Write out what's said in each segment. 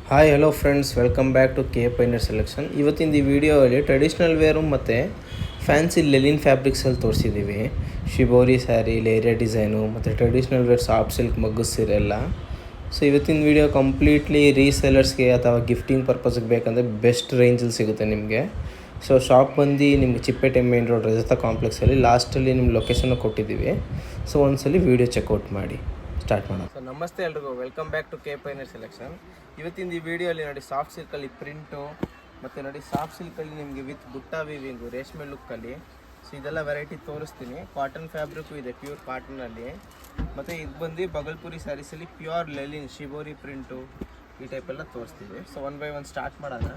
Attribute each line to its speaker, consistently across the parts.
Speaker 1: Hi hello friends, welcome back to K ಪೈನರ್ selection. ಇವತ್ತಿನ ಈ ವಿಡಿಯೋದಲ್ಲಿ ಟ್ರೆಡಿಷ್ನಲ್ ವೇರು ಮತ್ತು ಫ್ಯಾನ್ಸಿ ಲೆಲಿನ್ ಫ್ಯಾಬ್ರಿಕ್ಸಲ್ಲಿ ತೋರಿಸಿದ್ದೀವಿ. ಶಿಬೋರಿ ಸ್ಯಾರಿ, ಲೇರಿಯಾ ಡಿಸೈನು ಮತ್ತು ಟ್ರೆಡಿಷ್ನಲ್ ವೇರ್ ಸಾಫ್ಟ್ ಸಿಲ್ಕ್ ಮಗ್ಗು ಸೀರೆ ಎಲ್ಲ. ಸೊ ಇವತ್ತಿನ ವಿಡಿಯೋ ಕಂಪ್ಲೀಟ್ಲಿ ರೀಸೆಲರ್ಸ್ಗೆ ಅಥವಾ ಗಿಫ್ಟಿಂಗ್ ಪರ್ಪಸ್ಗೆ ಬೇಕಂದರೆ ಬೆಸ್ಟ್ ರೇಂಜಲ್ಲಿ ಸಿಗುತ್ತೆ ನಿಮಗೆ. ಸೊ ಶಾಪ್ ಬಂದು ನಿಮಗೆ ಚಿಪ್ಪೇಟೆ ಮೇನ್ ರೋಡ್ ರಜತ ಕಾಂಪ್ಲೆಕ್ಸಲ್ಲಿ ಲಾಸ್ಟಲ್ಲಿ ನಿಮ್ಮ ಲೊಕೇಶನ್ನು ಕೊಟ್ಟಿದ್ದೀವಿ. ಸೊ ಒಂದ್ಸಲಿ ವಿಡಿಯೋ ಚೆಕ್ಔಟ್ ಮಾಡಿ. ಸ್ಟಾರ್ಟ್ ಮಾಡೋಣ. ಸೊ ನಮಸ್ತೆ ಎಲ್ರಿಗೂ, welcome back to K ಪೈನರ್ selection. ಇವತ್ತಿನ ಈ ವಿಡಿಯೋಲಿ ನೋಡಿ ಸಾಫ್ಟ್ ಸಿಲ್ಕಲ್ಲಿ ಪ್ರಿಂಟು ಮತ್ತು ನೋಡಿ ಸಾಫ್ಟ್ ಸಿಲ್ಕಲ್ಲಿ ನಿಮಗೆ ವಿತ್ ಬುಟ್ಟ ವೀವಿಂಗು ರೇಷ್ಮೆ ಲುಕ್ಕಲ್ಲಿ. ಸೊ ಇದೆಲ್ಲ ವೆರೈಟಿ ತೋರಿಸ್ತೀನಿ. ಕಾಟನ್ ಫ್ಯಾಬ್ರಿಕ್ಕು ಇದೆ, ಪ್ಯೂರ್ ಕಾಟನಲ್ಲಿ. ಮತ್ತು ಇದು ಬಂದು ಬಗಲ್ಪುರಿ ಸ್ಯಾರೀಸಲ್ಲಿ ಪ್ಯೂರ್ ಲೆಲಿನ್ ಶಿಬೋರಿ ಪ್ರಿಂಟು ಈ ಟೈಪೆಲ್ಲ ತೋರಿಸ್ತೀವಿ. So one by one start ಮಾಡೋಣ.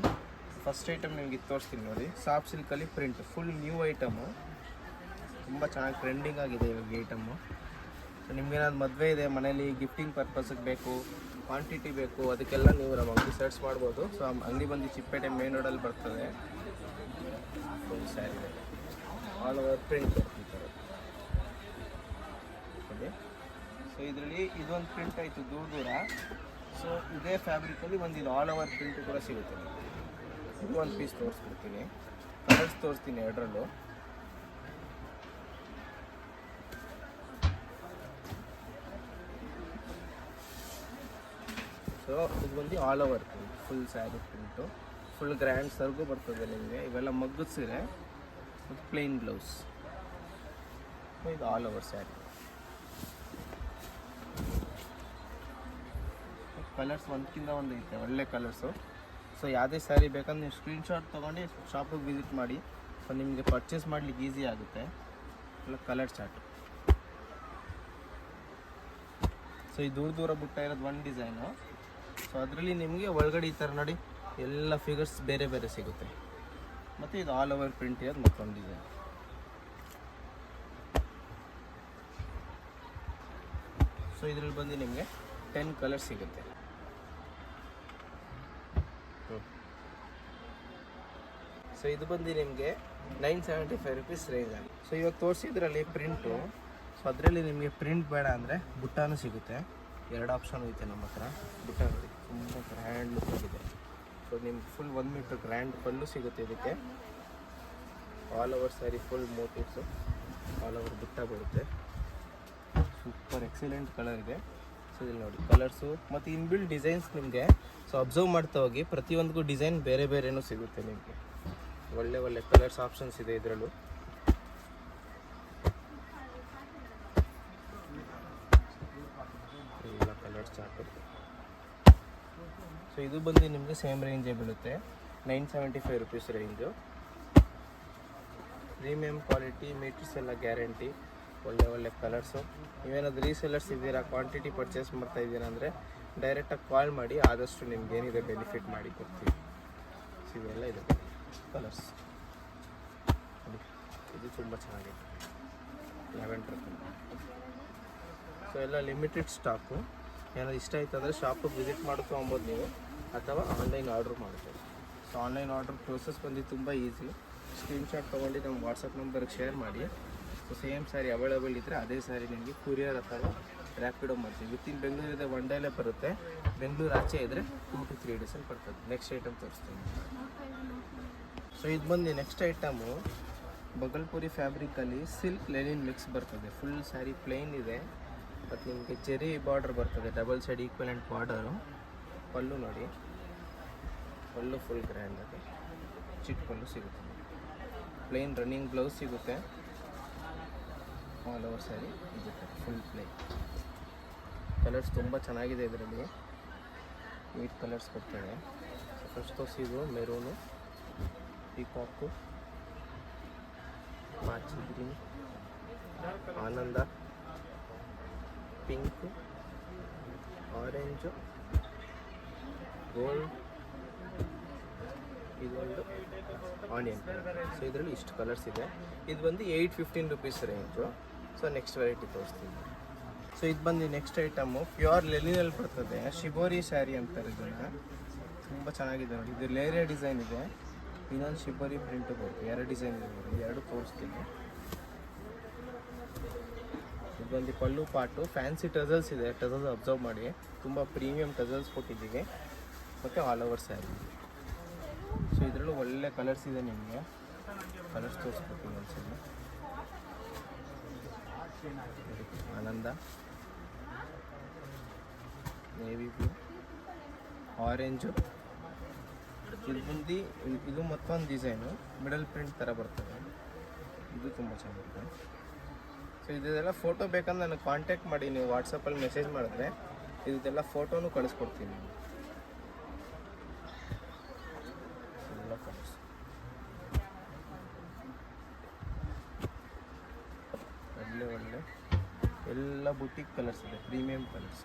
Speaker 1: ಫಸ್ಟ್ ಐಟಮ್ ನಿಮಗೆ ಇದು ತೋರಿಸ್ತೀನಿ ನೋಡಿ, ಸಾಫ್ಟ್ ಸಿಲ್ಕಲ್ಲಿ ಪ್ರಿಂಟ್ ಫುಲ್ ನ್ಯೂ ಐಟಮು, ತುಂಬ ಚೆನ್ನಾಗಿ ಟ್ರೆಂಡಿಂಗ್ ಆಗಿದೆ ಇವಾಗ ಐಟಮು. ಸೊ ನಿಮ್ಗೇನಾದ್ರು ಮದುವೆ ಇದೆ, ಮನೇಲಿ ಗಿಫ್ಟಿಂಗ್ ಪರ್ಪಸ್ಗೆ ಬೇಕು, ಕ್ವಾಂಟಿಟಿ ಬೇಕು, ಅದಕ್ಕೆಲ್ಲ ನೀವು ನಮ್ಮ ಅಂಗಡಿ ಸರ್ಚ್ ಮಾಡ್ಬೋದು. ಸೊ ಅಂಗಡಿ ಬಂದು ಚಿಪ್ಪೇಟೆ ಮೇನ್ ರೋಡಲ್ಲಿ ಬರ್ತದೆ. Full sari all over print ಈ ಥರ. ಸೊ ಇದರಲ್ಲಿ ಇದೊಂದು ಪ್ರಿಂಟ್ ಆಯಿತು ದೂರ ದೂರ. ಸೊ ಇದೇ ಫ್ಯಾಬ್ರಿಕಲ್ಲಿ ಒಂದು ಇದು ಆಲ್ ಓವರ್ ಪ್ರಿಂಟ್ ಕೂಡ ಸಿಗುತ್ತೆ. ಇದು ಒಂದು ಪೀಸ್ ತೋರಿಸ್ಬಿಡ್ತೀನಿ, ಕಲರ್ಸ್ ತೋರಿಸ್ತೀನಿ ಎರಡರಲ್ಲೂ. ಸೊ ಇದು ಬಂದು all over print, full sari print, full grand ಸರ್ಗು ಬರ್ತದೆ ನಿಮಗೆ. ಇವೆಲ್ಲ ಮಗ್ಗದ ಸೀರೆ ಮತ್ತು ಪ್ಲೇನ್ ಬ್ಲೌಸ್. ಇದು ಆಲ್ ಓವರ್ ಸ್ಯಾರಿ. ಕಲರ್ಸ್ ಒಂದಕ್ಕಿಂತ ಒಂದು ಐತೆ, ಒಳ್ಳೆ ಕಲರ್ಸು. ಸೊ ಯಾವುದೇ ಸ್ಯಾರಿ ಬೇಕಂದ್ರೆ ನೀವು ಸ್ಕ್ರೀನ್ಶಾಟ್ ತೊಗೊಂಡು ಶಾಪಿಗೆ ವಿಸಿಟ್ ಮಾಡಿ. ಸೊ ನಿಮಗೆ ಪರ್ಚೇಸ್ ಮಾಡ್ಲಿಕ್ಕೆ ಈಸಿ ಆಗುತ್ತೆ. ಎಲ್ಲ ಕಲರ್ ಚಾರ್ಟು. ಸೊ ಈ ದೂರ ದೂರ ಬುಟ್ಟ ಇರೋದು ಒಂದು ಡಿಸೈನು. ಸೊ ಅದರಲ್ಲಿ ನಿಮಗೆ ಒಳಗಡೆ ಈ ಥರ ನೋಡಿ ಎಲ್ಲ ಫಿಗರ್ಸ್ ಬೇರೆ ಬೇರೆ ಸಿಗುತ್ತೆ. ಮತ್ತು ಇದು ಆಲ್ ಓವರ್ ಪ್ರಿಂಟ್ ಇರೋದು ಮತ್ತೊಂದು ಡಿಸೈನ್. ಸೊ ಇದರಲ್ಲಿ ಬಂದು ನಿಮಗೆ 10 ಕಲರ್ಸ್ ಸಿಗುತ್ತೆ. ಸೊ ಇದು ಬಂದು ನಿಮಗೆ 975 ರುಪೀಸ್ ರೇಂಜ್ ಆಗಿ. ಸೊ ಇವಾಗ ತೋರಿಸಿದ್ರಲ್ಲಿ ಪ್ರಿಂಟು. ಸೊ ಅದರಲ್ಲಿ ನಿಮಗೆ ಪ್ರಿಂಟ್ ಬೇಡ ಅಂದರೆ ಬುಟ್ಟಾನು ಸಿಗುತ್ತೆ. ಎರಡು ಆಪ್ಷನ್ ಐತೆ ನಮ್ಮ ಹತ್ರ. ಬುಟ್ಟ ನೋಡಿ ತುಂಬ ಗ್ರ್ಯಾಂಡ್ ಲುಕ್ ಆಗಿದೆ. ಸೊ ನಿಮ್ಗೆ ಫುಲ್ 1 ಮೀಟರ್ ಗ್ರ್ಯಾಂಡ್ ಪಲ್ಲು ಸಿಗುತ್ತೆ ಇದಕ್ಕೆ. All over sari full motifs, all over ಬುಟ್ಟ ಬರುತ್ತೆ. ಸೂಪರ್ ಎಕ್ಸಲೆಂಟ್ ಕಲರ್ ಇದೆ. ಸೊ ಇಲ್ಲಿ ನೋಡಿ ಕಲರ್ಸು ಮತ್ತು ಇನ್ಬಿಲ್ಡ್ ಡಿಸೈನ್ಸ್ ನಿಮಗೆ. ಸೊ ಅಬ್ಸರ್ವ್ ಮಾಡ್ತಾ ಹೋಗಿ, ಪ್ರತಿಯೊಂದಿಗೂ ಡಿಸೈನ್ ಬೇರೆ ಬೇರೆನೂ ಸಿಗುತ್ತೆ ನಿಮಗೆ. ಒಳ್ಳೆ ಒಳ್ಳೆ ಕಲರ್ಸ್ ಆಪ್ಷನ್ಸ್ ಇದೆ ಇದರಲ್ಲೂ. ಎಲ್ಲ ಕಲರ್ಸ್ ಚಾರ್ಟ್. ಸೊ ಇದು ಬಂದು ನಿಮಗೆ ಸೇಮ್ ರೇಂಜೇ ಬೀಳುತ್ತೆ, 975 rupees range. Premium quality, metres ಎಲ್ಲ ಗ್ಯಾರಂಟಿ, ಒಳ್ಳೆ ಒಳ್ಳೆ ಕಲರ್ಸು. ನೀವೇನಾದ್ರು ರೀಸೆಲ್ಲರ್ಸ್ ಇದ್ದೀರಾ, ಕ್ವಾಂಟಿಟಿ ಪರ್ಚೇಸ್ ಮಾಡ್ತಾ ಇದ್ದೀರಾ ಅಂದರೆ ಡೈರೆಕ್ಟಾಗಿ ಕಾಲ್ ಮಾಡಿ, ಆದಷ್ಟು ನಿಮ್ಗೆ ಏನಿದೆ ಬೆನಿಫಿಟ್ ಮಾಡಿ ಕೊಡ್ತೀವಿ. ಸೊ ಇವೆಲ್ಲ ಇದೆ ಕಲರ್ಸ್. ಇದು ತುಂಬ ಚೆನ್ನಾಗಿದೆ, ಲ್ಯಾವೆಂಡರ್ ಕಲರ್. ಸೊ ಎಲ್ಲ ಲಿಮಿಟೆಡ್ ಸ್ಟಾಕು. ಏನಾದ್ರು ಇಷ್ಟ ಆಯ್ತು ಅಂದರೆ ಶಾಪಿಗೆ ವಿಸಿಟ್ ಮಾಡಿ ತೊಗೊಬೋದು ನೀವು, ಅಥವಾ ಆನ್ಲೈನ್ ಆರ್ಡ್ರ್ ಮಾಡ್ಬೋದು. ಸೊ ಆನ್ಲೈನ್ ಆರ್ಡ್ರ್ ಪ್ರೋಸೆಸ್ ಬಂದು ತುಂಬ ಈಸಿ. ಸ್ಕ್ರೀನ್ಶಾಟ್ ತೊಗೊಂಡು ನಮ್ಮ ವಾಟ್ಸಪ್ ನಂಬರ್ಗೆ ಶೇರ್ ಮಾಡಿ. ಸೊ ಸೇಮ್ ಸ್ಯಾರಿ ಅವೈಲೇಬಲ್ ಇದ್ದರೆ ಅದೇ ಸ್ಯಾರಿ ನಿಮಗೆ ಕೊರಿಯರ್ ಅಥವಾ ರ್ಯಾಪಿಡೋ ಮಾಡ್ತೀವಿ. ವಿತಿನ್ ಬೆಂಗಳೂರಿದೆ 1 ಡೇಲೇ ಬರುತ್ತೆ. ಬೆಂಗಳೂರು ಆಚೆ ಇದ್ದರೆ 2 to 3 ಡೇಸಲ್ಲಿ ಬರ್ತದೆ. ನೆಕ್ಸ್ಟ್ ಐಟಮ್ ತೋರಿಸ್ತೀನಿ. ಸೊ ಇದು ಬಂದು ನೆಕ್ಸ್ಟ್ ಐಟಮು ಬಗಲ್ಪುರಿ ಫ್ಯಾಬ್ರಿಕಲ್ಲಿ ಸಿಲ್ಕ್ ಲೆನಿನ್ ಮಿಕ್ಸ್ ಬರ್ತದೆ. ಫುಲ್ ಸ್ಯಾರಿ ಪ್ಲೇನ್ ಇದೆ, ಮತ್ತು ನಿಮಗೆ ಚೆರಿ ಬಾರ್ಡರ್ ಬರ್ತದೆ, double side equivalent border. Pallu ನೋಡಿ, ಪಲ್ಲು ಫುಲ್ ಗ್ರ್ಯಾಂಡ್ ಆಗಿ ಚಿಕ್ಕ ಪಲ್ಲು ಸಿಗುತ್ತೆ. ಪ್ಲೇನ್ ರನ್ನಿಂಗ್ ಬ್ಲೌಸ್ ಸಿಗುತ್ತೆ. ಆಲ್ ಓವರ್ ಸ್ಯಾರಿ ಇರುತ್ತೆ ಫುಲ್ ಪ್ಲೇನ್. ಕಲರ್ಸ್ ತುಂಬ ಚೆನ್ನಾಗಿದೆ ಇದರಲ್ಲಿ, 8 ಕಲರ್ಸ್ ಕೊಡ್ತೇವೆ. ಸೊ ಫಸ್ಟ್ ತೋರಿಸಿದ್ದು ಮೆರೂನು, ಪೀಕಾಕು, ಮಾಚಿ ಗ್ರೀನ್, ಆನಂದ, ಪಿಂಕು, ಆರೆಂಜು, ಗೋಲ್ಡ್, ಇದೊಂದು ಆನಿಯನ್. ಸೊ ಇದರಲ್ಲಿ ಇಷ್ಟು ಕಲರ್ಸ್ ಇದೆ. ಇದು ಬಂದು 815 rupees range. So next variety ತೋರಿಸ್ತೀನಿ. ಸೊ ಇದು ಬಂದು ನೆಕ್ಸ್ಟ್ ಐಟಮು ಪ್ಯೂರ್ ಲೆಲಿನಲ್ಲಿ ಬರ್ತದೆ, ಶಿಬೋರಿ ಸ್ಯಾರಿ ಅಂತಾರೆ ಇದನ್ನು. ತುಂಬ ಚೆನ್ನಾಗಿದೆ ನೋಡಿ. ಇದು ಲೇರಿಯಾ ಡಿಸೈನ್ ಇದೆ, ಇನ್ನೊಂದು ಶಿಬೋರಿ ಪ್ರಿಂಟು ಬರುತ್ತೆ. 2 ಡಿಸೈನ್ ಇದೆ, 2 ತೋರಿಸ್ತೀನಿ. ಬಂದು ಪಲ್ಲು ಪಾಟು ಫ್ಯಾನ್ಸಿ ಟಜಲ್ಸ್ ಇದೆ. ಟಜಲ್ಸ್ ಅಬ್ಸರ್ವ್ ಮಾಡಿ, ತುಂಬ ಪ್ರೀಮಿಯಂ ಟಜಲ್ಸ್ ಕೊಟ್ಟಿದ್ದೀವಿ. ಮತ್ತು ಆಲ್ ಓವರ್ ಸ್ಯಾರಿ. ಸೊ ಇದರಲ್ಲೂ ಒಳ್ಳೆ ಕಲರ್ಸ್ ಇದೆ, ನಿಮಗೆ ಕಲರ್ಸ್ ತೋರಿಸ್ಕೊಡ್ತೀನಿ ಒಂದ್ಸಲ. ಆನಂದ, ನೇವಿ ಬ್ಲೂ, ಆರೆಂಜು, ಇದು ಬಂದು ಇದು ಮತ್ತೊಂದು ಡಿಸೈನು ಮಿಡಲ್ ಪ್ರಿಂಟ್ ಥರ ಬರ್ತದೆ. ಇದು ತುಂಬ ಚೆನ್ನಾಗಿದೆ. ಸೊ ಇದೆಲ್ಲ ಫೋಟೋ ಬೇಕಂದ್ರೆ ನನಗೆ ಕಾಂಟ್ಯಾಕ್ಟ್ ಮಾಡಿ, ನೀವು ವಾಟ್ಸಪ್ಪಲ್ಲಿ ಮೆಸೇಜ್ ಮಾಡಿದ್ರೆ ಇದೆಲ್ಲ ಫೋಟೋನು ಕಳಿಸ್ಕೊಡ್ತೀನಿ. ಎಲ್ಲ ಕಲರ್ಸ್ ಒಳ್ಳೆ ಎಲ್ಲ ಬುಟಿಕ್ ಕಲರ್ಸ್ ಇದೆ, ಪ್ರೀಮಿಯಂ ಕಲರ್ಸ್.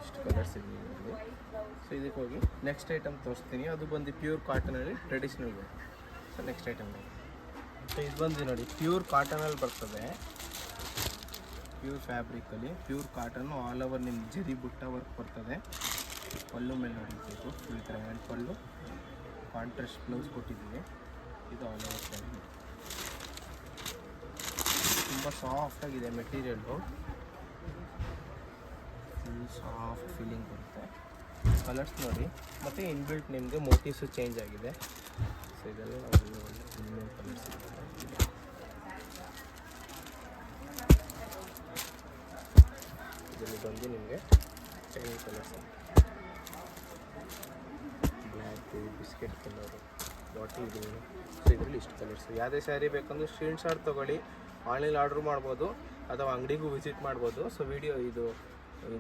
Speaker 1: ಇಷ್ಟು ಕಲರ್ಸ್ ಇದೆ ನಿಮಗೆ. ಸೊ ಇದಕ್ಕೆ ಹೋಗಿ ನೆಕ್ಸ್ಟ್ ಐಟಮ್ ತೋರಿಸ್ತೀನಿ. ಅದು ಬಂದು ಪ್ಯೂರ್ ಕಾಟನಲ್ಲಿ traditional wear. So next item ನೋಡಿ. ಸೊ ಇದು ಬಂದು ನೋಡಿ ಪ್ಯೂರ್ ಕಾಟನಲ್ಲಿ ಬರ್ತದೆ, ಪ್ಯೂರ್ ಫ್ಯಾಬ್ರಿಕಲ್ಲಿ ಪ್ಯೂರ್ ಕಾಟನ್ನು ಆಲ್ ಓವರ್ ನಿಮ್ಮ ಜರಿ ಬುಟ್ಟ ವರ್ಕ್ ಬರ್ತದೆ. ಪಲ್ಲು ಮೇಲೆ ನೋಡಿರ್ಬೇಕು, full grand pallu, contrast blouse ಕೊಟ್ಟಿದ್ದೀವಿ. ಇದು ಆಲ್ ಓವರ್ ಸ್ಯಾರಿ. ತುಂಬ ಸಾಫ್ಟಾಗಿದೆ ಮೆಟೀರಿಯಲ್ಲು, ಫುಲ್ ಸಾಫ್ಟ್ ಫೀಲಿಂಗ್ ಬರುತ್ತೆ. ಕಲರ್ಸ್ ನೋಡಿ, ಮತ್ತು ಇನ್ಬಿಲ್ಟ್ ನಿಮಗೆ ಮೋಟಿವ್ಸು ಚೇಂಜ್ ಆಗಿದೆ. ಸೊ ಇದೆಲ್ಲ ಒಳ್ಳೆ ಪ್ರೀಮಿಯಂ ಕಲರ್ಸ್ ಇದೆ. ಇದರಲ್ಲಿ ಬಂದು ನಿಮಗೆ chain colours, black, biscuit colour, bottle green. So ಇದರಲ್ಲಿ ಇಷ್ಟು ಕಲರ್ಸು. ಯಾವುದೇ ಸ್ಯಾರಿ ಬೇಕಂದ್ರೆ ಸ್ಕ್ರೀನ್ಶಾಟ್ ತೊಗೊಳ್ಳಿ, ಆನ್ಲೈನ್ ಆರ್ಡ್ರ್ ಮಾಡ್ಬೋದು ಅಥವಾ ಅಂಗಡಿಗೂ ವಿಸಿಟ್ ಮಾಡ್ಬೋದು. ಸೊ ಇದು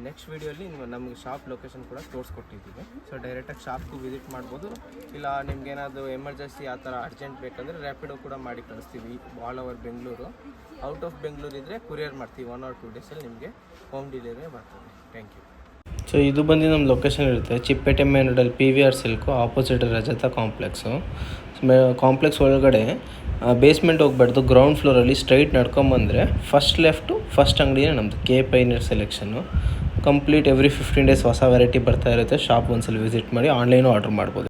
Speaker 1: ನೆಕ್ಸ್ಟ್ ವೀಡಿಯೋಲಿ ನಮಗೆ ಶಾಪ್ ಲೊಕೇಶನ್ ಕೂಡ ತೋರಿಸ್ಕೊಟ್ಟಿದ್ದೀವಿ. ಸೊ ಡೈರೆಕ್ಟಾಗಿ ಶಾಪ್ಗೂ ವಿಸಿಟ್ ಮಾಡ್ಬೋದು. ಇಲ್ಲ ನಿಮ್ಗೇನಾದರೂ ಎಮರ್ಜೆನ್ಸಿ ಆ ಥರ ಅರ್ಜೆಂಟ್ ಬೇಕಂದರೆ ರ್ಯಾಪಿಡೋ ಕೂಡ ಮಾಡಿ ಕಳಿಸ್ತೀವಿ. All over Bengaluru. Out of Bengaluru ಇದ್ದರೆ ಕೊರಿಯರ್ ಮಾಡ್ತೀವಿ. 1 or 2 ಡೇಸಲ್ಲಿ ನಿಮಗೆ ಹೋಮ್ ಡೆಲಿವರಿ ಮಾಡ್ತೀವಿ. Thank you. ಸೊ ಇದು ಬಂದು ನಮ್ಮ ಲೊಕೇಶನ್ ಇರುತ್ತೆ ಚಿಕ್ಕಪೇಟೆ ಮೇನ್ ರೋಡಲ್ಲಿ PVR silk opposite Rajata complex. Complex ಒಳಗಡೆ ಬೇಸ್ಮೆಂಟ್ ಹೋಗ್ಬಾರ್ದು, ಗ್ರೌಂಡ್ ಫ್ಲೋರಲ್ಲಿ ಸ್ಟ್ರೈಟ್ ನಡ್ಕೊಂಬಂದರೆ ಫಸ್ಟ್ ಅಂಗಡಿನೇ ನಮ್ಮದು K finer selection. Complete every 15 days ಹೊಸ ವೆರೈಟಿ ಬರ್ತಾ ಇರುತ್ತೆ. ಶಾಪ್ ಒಂದ್ಸಲ ವಿಸಿಟ್ ಮಾಡಿ, ಆನ್ಲೈನು ಆರ್ಡ್ರ್ ಮಾಡ್ಬೋದು.